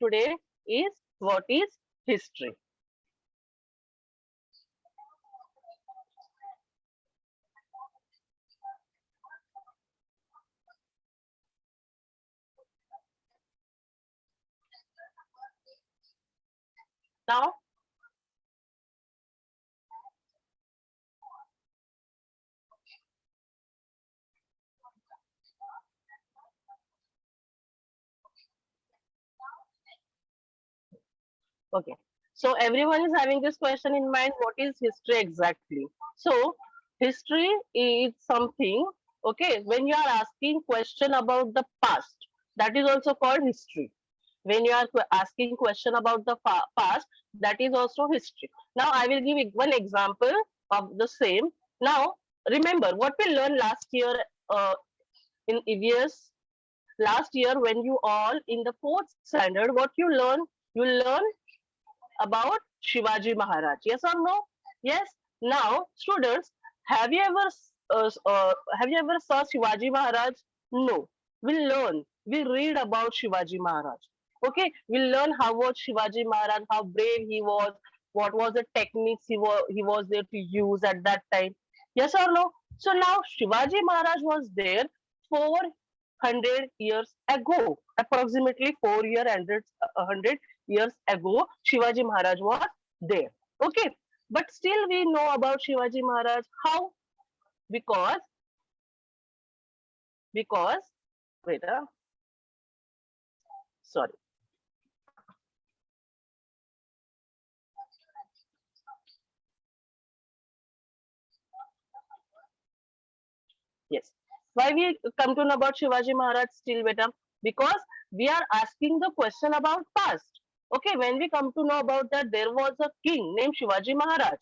today is what is history. Now, okay. So everyone is having this question in mind. What is history exactly? So history is something. Okay, when you are asking question about the past, that is also called history. When you are asking question about the past, that is also history. Now I will give one example of the same. Now remember what we learned last year in EVS. Last year when you all in the fourth standard, what you learn? You learn about Shivaji Maharaj. Yes or no? Yes. Now, students, have you ever saw Shivaji Maharaj? No. We learn. We read about Shivaji Maharaj. Okay. We learn how was Shivaji Maharaj, how brave he was, what was the techniques he was there to use at that time. Yes or no? So now Shivaji Maharaj was there 400 years ago, approximately 400 years ago, Shivaji Maharaj was there. Okay, but still we know about Shivaji Maharaj. How? Because because wait, sorry. Yes. Why we come to know about Shivaji Maharaj still, beta? Because we are asking the question about past. Okay, when we come to know about that, there was a king named Shivaji Maharaj.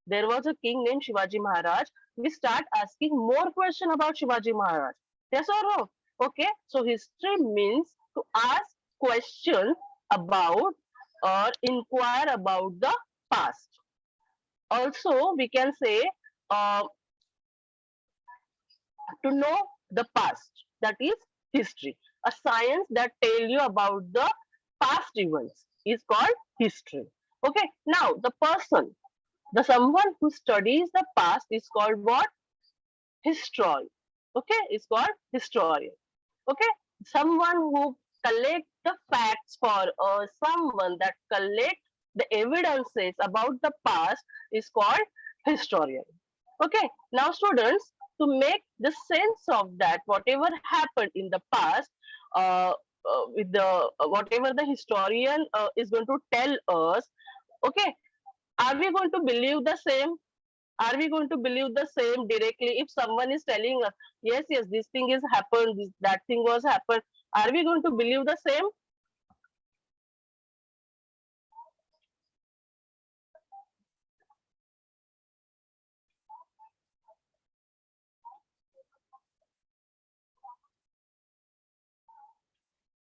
There was a king named Shivaji Maharaj. We start asking more question about Shivaji Maharaj. Yes or no? Okay. So history means to ask question about or inquire about the past. Also, we can say uh, to know the past. That is history. A science that tell you about the past events is called history. Okay. Now, the person, the someone who studies the past is called what? Historian. Okay, it's called historian. Okay, someone who collect the facts for someone that collect the evidences about the past is called historian. Okay, now students, to make the sense of that, whatever happened in the past, with the whatever the historian is going to tell us, okay, are we going to believe the same? Are we going to believe the same directly if someone is telling us, yes, yes, this thing is happened, that thing was happened? Are we going to believe the same?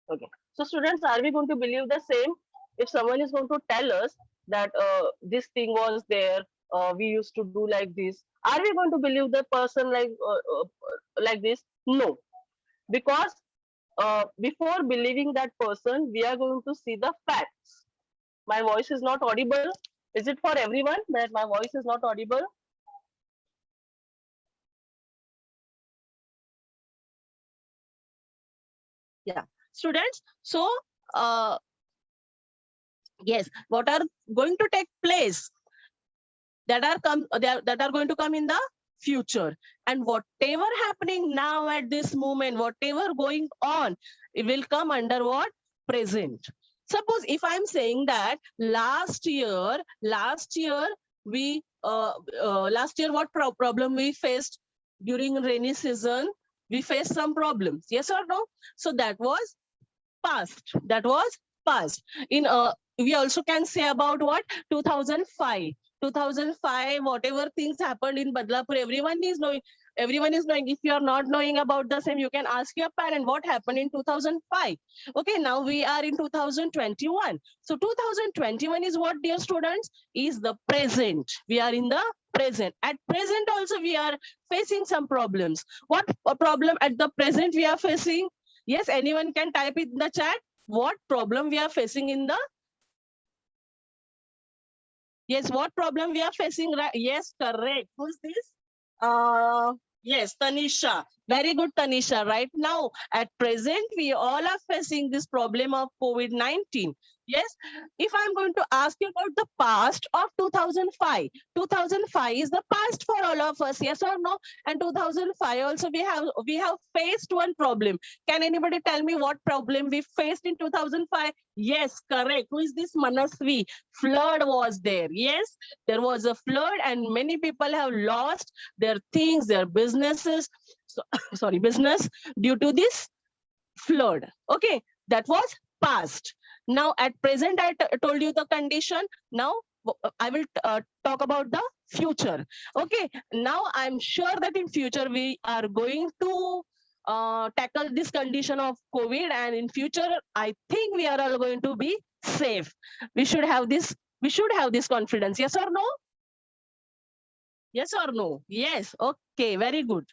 Okay. So students, are we going to believe the same if someone is going to tell us that this thing was there, we used to do like this? Are we going to believe the person like this? No, because before believing that person, we are going to see the facts. My voice is not audible. Is it for everyone that my voice is not audible? Yeah, students. So, uh, yes, what are going to take place that are going to come in the future, and whatever happening now at this moment, whatever going on, it will come under what? Present. Suppose if I'm saying that last year we last year what problem we faced during rainy season, we faced some problems, yes or no? So that was past. That was past. In we also can say about what? 2005. 2005, whatever things happened in Badlapur, everyone is knowing. Everyone is knowing. If you are not knowing about the same, you can ask your parent what happened in 2005. Okay, now we are in 2021. So 2021 is what, dear students? Is the present. We are in the present. At present also we are facing some problems. What problem at the present we are facing? Yes, anyone can type it in the chat. what problem we are facing in the, yes, what problem we are facing, right? Yes, correct. Who's this? Yes, Tanisha. Very good, Tanisha. Right now, at present, we all are facing this problem of COVID-19. Yes, if I'm going to ask you about the past of 2005, 2005 is the past for all of us. Yes or no? And 2005 also we have faced one problem. Can anybody tell me what problem we faced in 2005? Yes, correct. Who is this? Manasvi. Flood was there. Yes, there was a flood, and many people have lost their things, their businesses, so, sorry, business due to this flood. Okay, that was past. Now at present, told you the condition. Now I will talk about the future. Okay, now I'm sure that in future we are going to tackle this condition of COVID, and in future I think we are all going to be safe. We should have this, we should have this confidence. Yes or no? Yes or no? Yes. Okay, very good.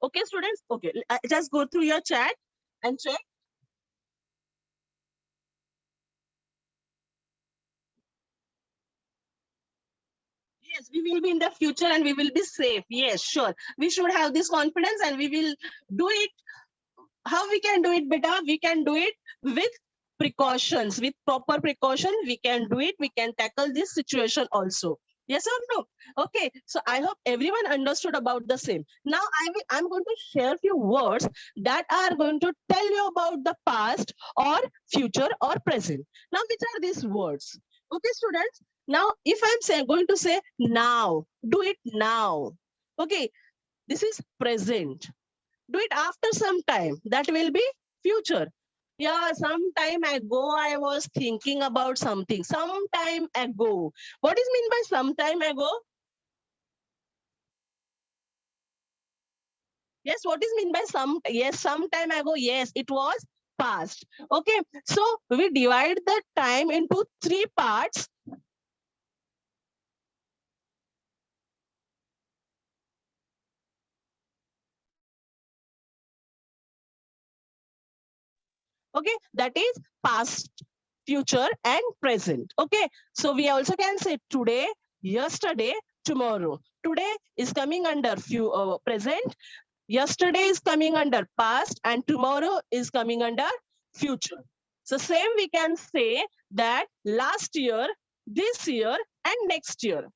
Okay, students. Okay, just go through your chat and check. Yes, we will be in the future and we will be safe. Yes, sure. We should have this confidence and we will do it. How we can do it better? We can do it with precautions, with proper precaution. We can do it. We can tackle this situation also. Yes or no? Okay. So I hope everyone understood about the same. Now I'm going to share few words that are going to tell you about the past or future or present. Now, which are these words? Okay, students. Now, if going to say now, do it now. Okay, this is present. Do it after some time. That will be future. Yeah, some time ago I was thinking about something. Some time ago. What is mean by some time ago? Yes, what is mean by some? Yes, some time ago. Yes, it was past. Okay, so we divide the time into three parts. Okay, that is past, future, and present. Okay, so we also can say today, yesterday, tomorrow. Today is coming under present, yesterday is coming under past, and tomorrow is coming under future. So same we can say that last year, this year, and next year.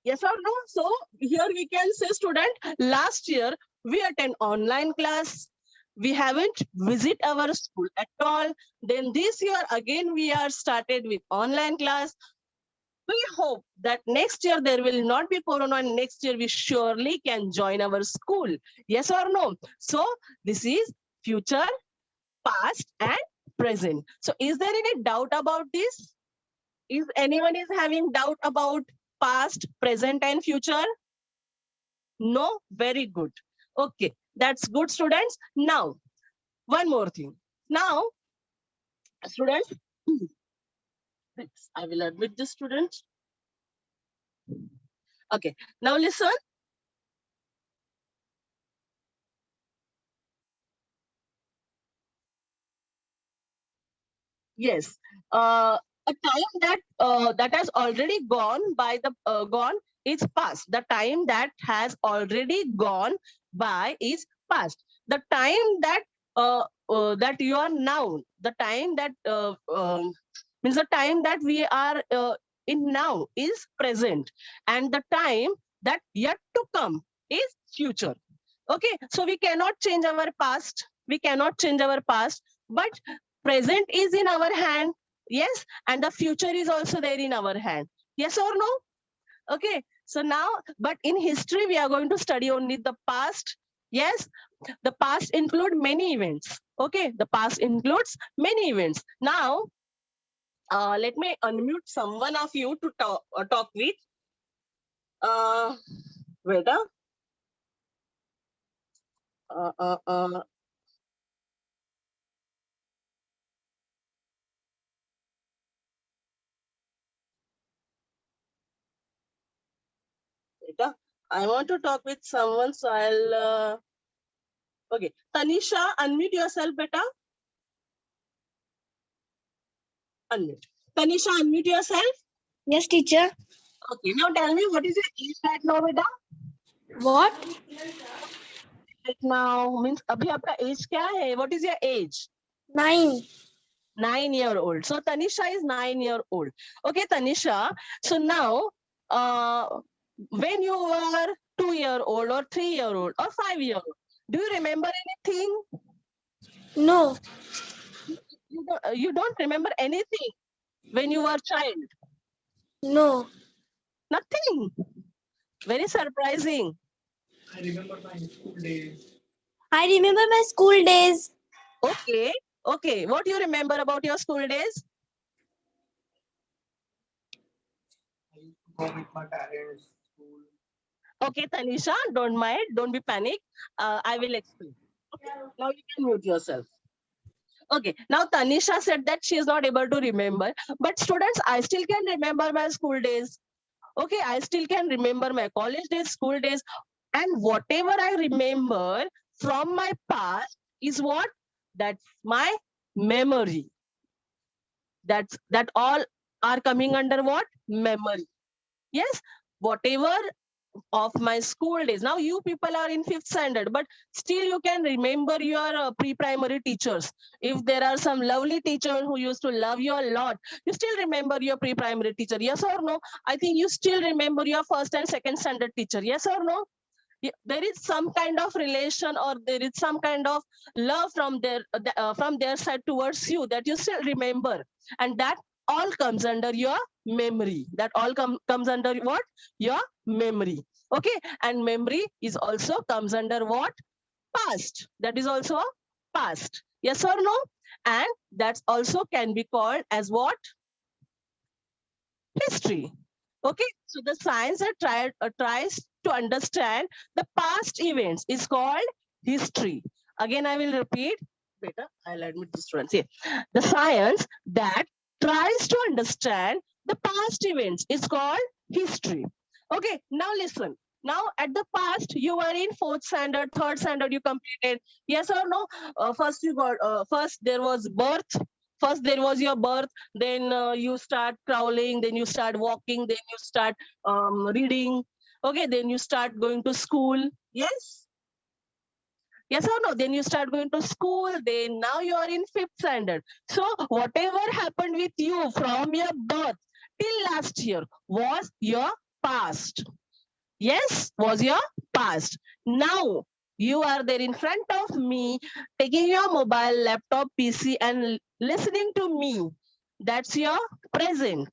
Yes or no? So here we can say, student, last year we attend online class. We haven't visit our school at all. Then this year again we are started with online class. We hope that next year there will not be corona, and next year we surely can join our school. Yes or no? So this is future, past, and present. So is there any doubt about this? Is anyone is having doubt about past, present, and future? No? Very good. Okay, that's good, students. Now, one more thing. Now, students, I will admit the students. Okay, now listen. Yes, a time that has already gone by the gone is past. The time that has already gone by is past. The time that you are now, the time that means the time that we are in now is present, and the time that yet to come is future. Okay, so we cannot change our past. We cannot change our past, but present is in our hand. Yes, and the future is also there in our hand. Yes or no? Okay, so now, but in history we are going to study only the past. Yes, the past include many events. Okay, the past includes many events. Now let me unmute someone of you to talk with. Veda. Uh, uh, uh, Beta, I want to talk with someone, so I'll. Okay, Tanisha, unmute yourself, beta. Unmute. Tanisha, unmute yourself. Yes, teacher. Okay, now tell me what is your age right now, beta? What? Right now means अभी आपका age क्या है? What is your age? 9. 9-year-old. So Tanisha is 9-year-old. Okay, Tanisha. So now, when you were 2-year-old or 3-year-old or 5-year-old, do you remember anything? No. You don't remember anything when you were child. No. Nothing. Very surprising. I remember my school days. Okay. Okay. What do you remember about your school days? Go with my parents school. Okay, Tanisha, don't mind. Don't be panic. I will explain. Okay. Now you can mute yourself. Okay, now Tanisha said that she is not able to remember, but students, I still can remember my school days. Okay, I still can remember my college days, school days, and whatever I remember from my past is what? That's my memory. That all are coming under what? Memory. Yes, whatever of my school days. Now you people are in 5th standard, but still you can remember your pre-primary teachers. If there are some lovely teachers who used to love you a lot, you still remember your pre-primary teacher. Yes or no? I think you still remember your 1st and 2nd standard teacher. Yes or no? There is some kind of relation or there is some kind of love from their side towards you that you still remember, and that all comes under your memory. That all comes under what? Your memory. Okay, and memory is also comes under what? Past. That is also past. Yes or no? And that also can be called as what? History. Okay, so the science that tries to understand the past events is called history. Again, I will repeat. Better, I'll admit the students here. The science that tries to understand the past events is called history. Okay, now listen. Now, at the past, you were in 4th standard, 3rd standard, you completed. Yes or no? First there was birth. First there was your birth, then you start crawling, then you start walking, then you start reading. Okay, then you start going to school. Yes? Yes or no? Then you start going to school, then now you are in 5th standard. So whatever happened with you from your birth till last year was your past. Yes, was your past. Now you are there in front of me, taking your mobile, laptop, PC, and listening to me. That's your present.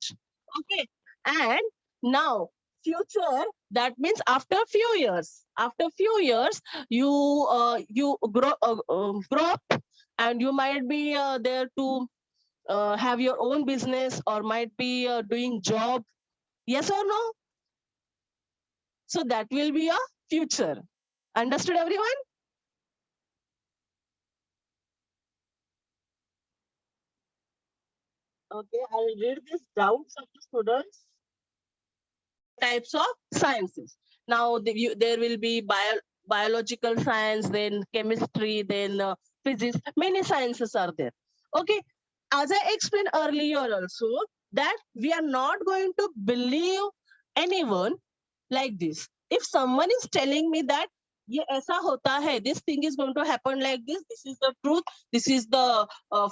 Okay. And now future, that means after few years. After few years, you grow up, and you might be there to have your own business or might be doing job. Yes or no? So that will be your future. Understood, everyone? Okay, I'll read this doubts of the students. Types of sciences. Now there will be biological science, then chemistry, then physics. Many sciences are there. Okay, as I explained earlier also, that we are not going to believe anyone like this. If someone is telling me that ये ऐसा होता है, this thing is going to happen like this is the truth, this is the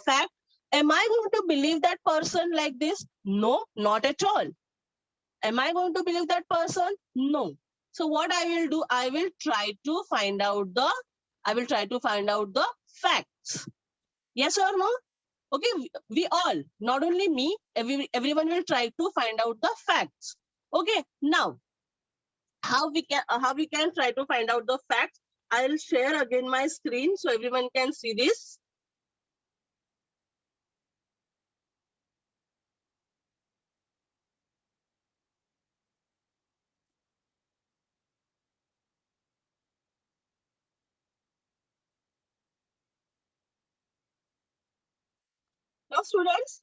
fact, am I going to believe that person like this? No, not at all. Am I going to believe that person? No. So what I will do, I will try to find out the facts. Yes or no? Okay, we all, not only me, everyone will try to find out the facts. Okay, now how we can try to find out the facts? I'll share again my screen so everyone can see this. Now, students,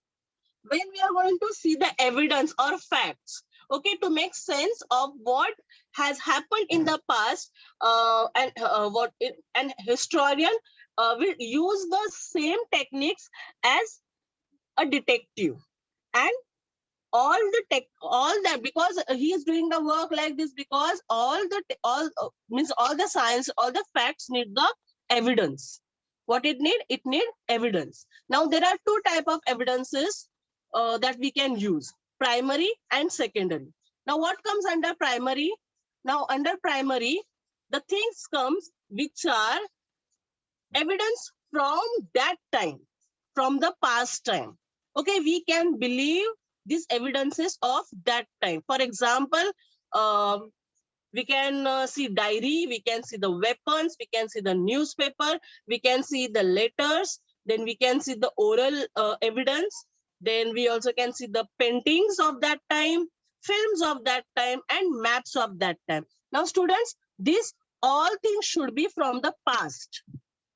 when we are going to see the evidence or facts, Okay, to make sense of what has happened in the past, an historian will use the same techniques as a detective, and all that, because he is doing the work like this, because all the science, all the facts need the evidence. What it need evidence. Now there are two type of evidences that we can use: primary and secondary. Now what comes under primary? Now under primary, the things comes which are evidence from that time, from the past time. Okay, we can believe these evidences of that time. For example, we can see diary, we can see the weapons, we can see the newspaper, we can see the letters, then we can see the oral evidence, then we also can see the paintings of that time, films of that time, and maps of that time. Now students, these all things should be from the past.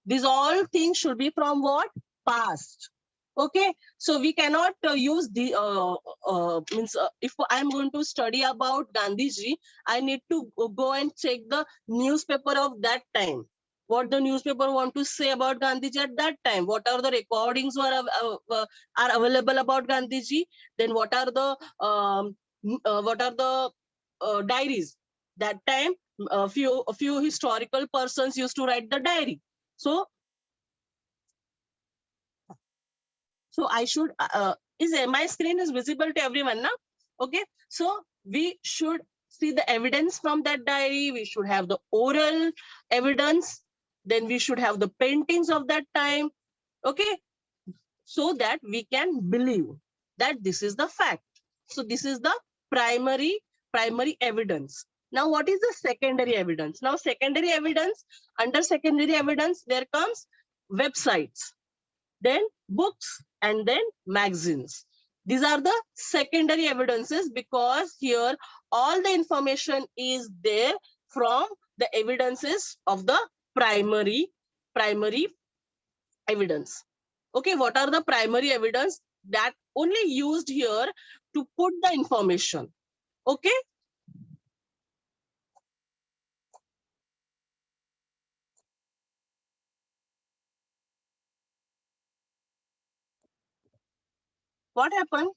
These all things should be from what? Past. Okay, so we cannot use the if I'm going to study about Gandhiji, I need to go and check the newspaper of that time. What the newspaper want to say about Gandhiji at that time? What are the recordings are available about Gandhiji? Then what are the diaries? That time, a few historical persons used to write the diary. So I should my screen is visible to everyone now? Okay, so we should see the evidence from that diary. We should have the oral evidence. Then we should have the paintings of that time. Okay, so that we can believe that this is the fact. So this is the primary evidence. Now what is the secondary evidence? Now secondary evidence, under secondary evidence there comes websites, then books, and then magazines. These are the secondary evidences, because here all the information is there from the evidences of the primary evidence. Okay, what are the primary evidence? That only used here to put the information. Okay, what happened?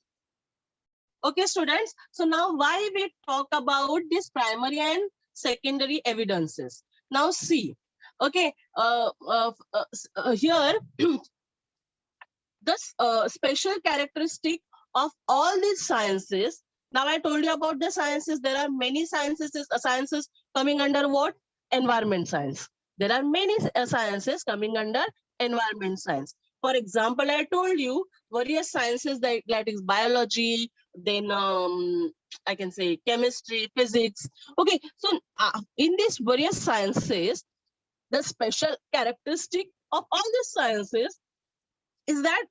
Okay, students. So now why we talk about this primary and secondary evidences? Now see, okay, here the special characteristic of all these sciences. Now I told you about the sciences. There are many sciences coming under what? Environment science. There are many sciences coming under environment science. For example, I told you various sciences that is biology, then I can say chemistry, physics. Okay, so in these various sciences, the special characteristic of all these sciences is that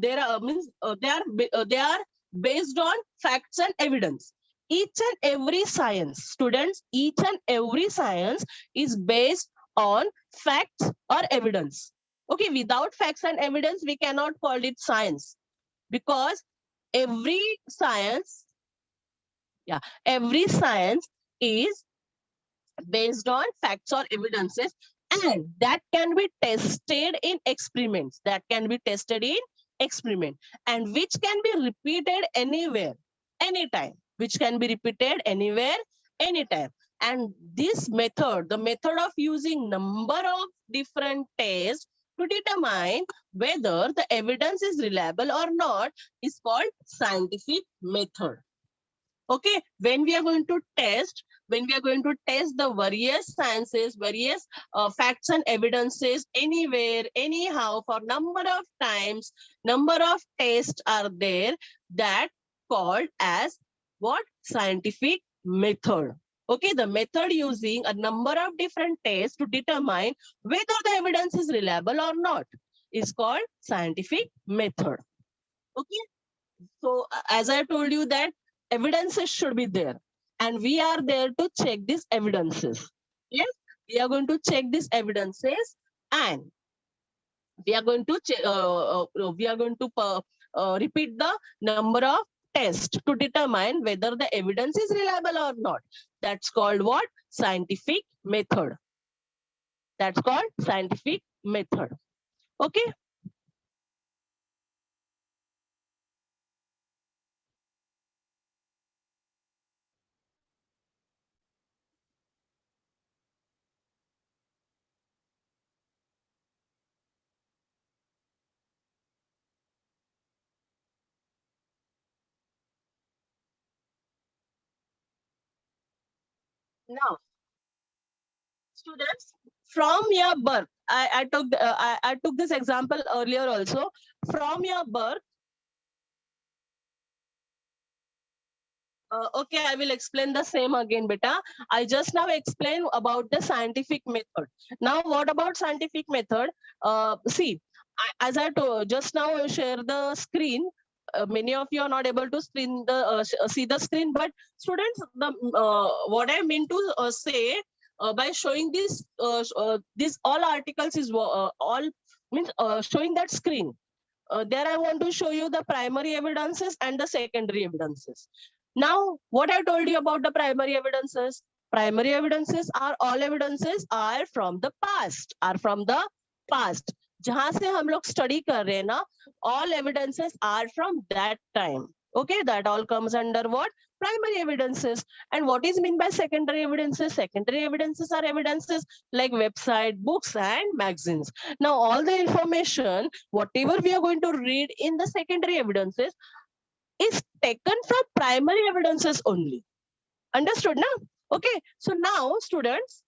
they are based on facts and evidence. Each and every science, students, each and every science is based on facts or evidence. Okay, without facts and evidence, we cannot call it science, because every science, every science is based on facts or evidences, and that can be tested in experiments, and which can be repeated anywhere, anytime, and this method, the method of using number of different tests to determine whether the evidence is reliable or not is called scientific method. Okay, when we are going to test the various sciences, various facts and evidences anywhere, anyhow, for number of times, number of tests are there, that called as what? Scientific method. Okay, the method using a number of different tests to determine whether the evidence is reliable or not is called scientific method. Okay, so as I told you that evidences should be there, and we are there to check these evidences. Yes, we are going to check these evidences, and we are going to repeat the number of test to determine whether the evidence is reliable or not. That's called what? Scientific method. That's called scientific method. Okay. Now, students, from your birth, I took this example earlier also. From your birth, okay, I will explain the same again, beta. I just now explained about the scientific method. Now, what about scientific method? See, as I just now share the screen. Many of you are not able to see the screen, but students, what I mean to say by showing this all articles is all means showing that screen. There I want to show you the primary evidences and the secondary evidences. Now, what I told you about the primary evidences? Primary evidences are all evidences are from the past, जहां से हम लोग study कर रहे हैं ना, all evidences are from that time. Okay, that all comes under what? Primary evidences. And what is meant by secondary evidences? Secondary evidences are evidences like website, books, and magazines. Now, all the information, whatever we are going to read in the secondary evidences, is taken from primary evidences only. Understood now? Okay, so now students,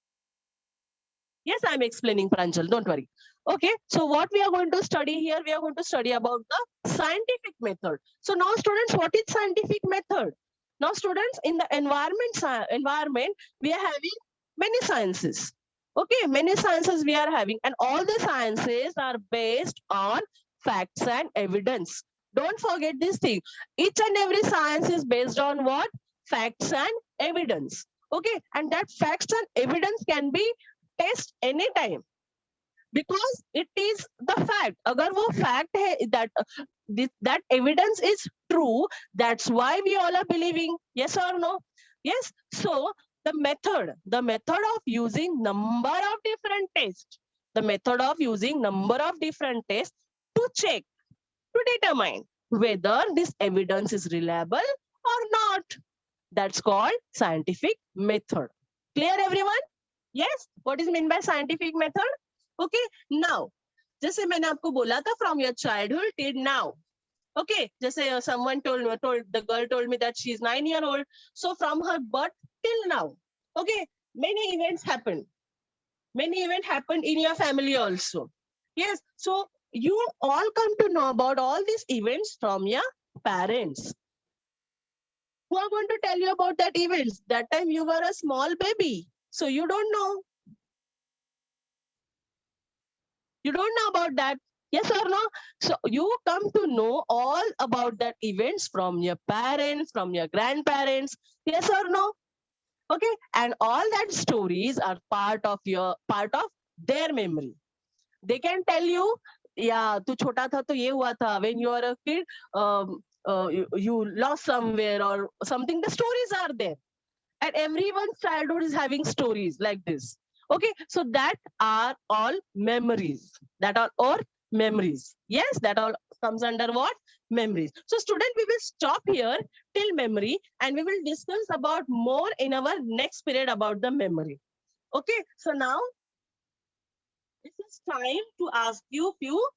yes, I'm explaining, Pranjal, don't worry. Okay, so what we are going to study here, we are going to study about the scientific method. So now students, what is scientific method? Now students, in the environment, we are having many sciences. Okay, many sciences we are having, and all the sciences are based on facts and evidence. Don't forget this thing. Each and every science is based on what? Facts and evidence. Okay, and that facts and evidence can be test anytime because it is the fact. Agar wo fact hai that that evidence is true, that's why we all are believing. Yes or no? Yes. So the method of using number of different tests, to check, to determine whether this evidence is reliable or not. That's called scientific method. Clear, everyone? Yes. What is meant by scientific method? Okay. Now, जैसे मैंने आपको बोला था from your childhood till now. Okay. जैसे someone the girl told me that she is 9 years old. So from her birth till now. Okay. Many events happened. Many events happened in your family also. Yes. So you all come to know about all these events from your parents. Who are going to tell you about that events? That time you were a small baby. So you don't know. You don't know about that. Yes or no? So you come to know all about that events from your parents, from your grandparents. Yes or no? Okay. And all that stories are part of their memory. They can tell you, yeah, tu chota tha to ye hua tha. When you are a kid, you lost somewhere or something. The stories are there. And everyone's childhood is having stories like this. Okay, so that are all memories. Yes, that all comes under what? Memories. So student, we will stop here till memory and we will discuss about more in our next period about the memory. Okay, so now this is time to ask you few